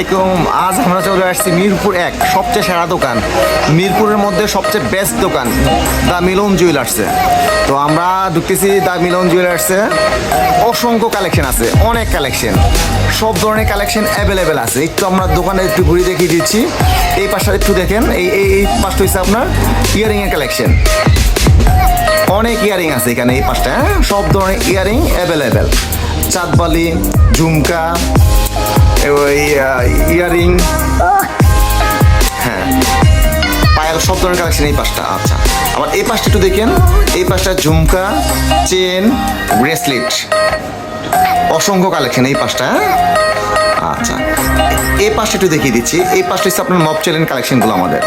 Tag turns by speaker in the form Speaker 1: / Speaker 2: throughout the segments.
Speaker 1: আলাইকুম। আজ আমরা চলে আসছি মিরপুর এক, সবচেয়ে সেরা দোকান, মিরপুরের মধ্যে সবচেয়ে বেস্ট দোকান, দ্য মিলন জুয়েলার্সে। তো আমরা ঢুকতেছি দ্য মিলন জুয়েলার্সে। অসংখ্য কালেকশন আছে, অনেক কালেকশন, সব ধরনের কালেকশন অ্যাভেলেবেল আছে। একটু আমরা দোকানে একটু ঘুরে দেখিয়ে দিচ্ছি। এই পাশটা একটু দেখেন, এই পাশটা হচ্ছে আপনার ইয়ারিংয়ের কালেকশন। অনেক ইয়ারিং আছে এখানে, এই পাশটা সব ধরনের ইয়ারিং অ্যাভেলেবেল। চাঁদবালি, ঝুমকা, ওই ইয়ারিং, হ্যাঁ পায়েল, সব ধরনের কালেকশন এই পাশটা। আচ্ছা, আবার এই পাশটা একটু দেখেন, এই পাশটা ঝুমকা, চেন, ব্রেসলেট, অসংখ্য কালেকশন এই পাশটা। আচ্ছা, এই পাশটা একটু দেখিয়ে দিচ্ছি। এই পাশটা হচ্ছে আপনার মপ চেলেন কালেকশনগুলো আমাদের।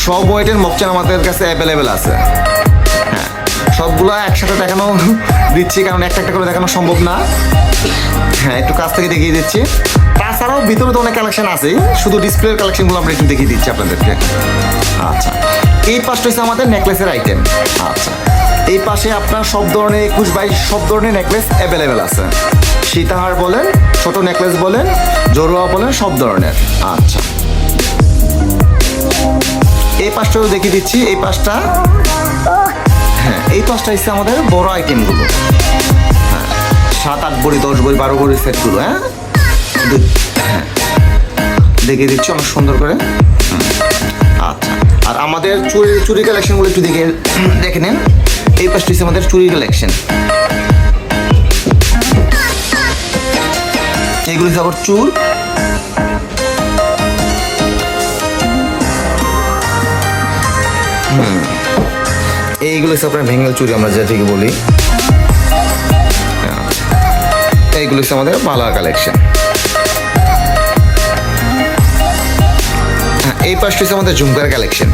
Speaker 1: সব ওয়েটের মপ চেন আমাদের কাছে অ্যাভেলেবেল আছে। হ্যাঁ, সবগুলো একসাথে দেখানো দিচ্ছি, কারণ একটা একটা করে দেখানো সম্ভব না। হ্যাঁ, একটু কাছ থেকে দেখিয়ে দিচ্ছি। তাছাড়াও ভিতরে তো অনেক কালেকশন আছে, শুধু ডিসপ্লের কালেকশনগুলো আমরা একটু দেখিয়ে দিচ্ছি আপনাদেরকে। আচ্ছা, এই পাশটা হচ্ছে আমাদের নেকলেসের আইটেম। আচ্ছা, এই পাশে আপনার সব ধরনের 21-22 সব ধরনের নেকলেস অ্যাভেলেবেল আছে। সীতাহার বলেন, ছোট নেকলেস বলেন, জড়োয়া বলেন, সব ধরনের। আচ্ছা, এই পাশটাও দেখিয়ে দিচ্ছি। এই পাশটা, হ্যাঁ এই পাশটা হচ্ছে আমাদের বড় আইটেমগুলো। হ্যাঁ, 7-8 ভরি, 10 ভরি, 12 ভরি সেটগুলো। হ্যাঁ হ্যাঁ, দেখিয়ে দিচ্ছি অনেক সুন্দর করে। আচ্ছা, আর আমাদের চুরি কালেকশনগুলো একটু দেখে নেন। এই পাশটা হচ্ছে আমাদের চুরি কালেকশন। এইগুলো হচ্ছে আবার চুর। এইগুলো হচ্ছে আপনার ভেঙ্গেল চুরি, আমরা যেটাকে বলি। এইগুলো হচ্ছে আমাদের মালা কালেকশন। এই পাশটা হচ্ছে আমাদের ঝুমকার কালেকশন।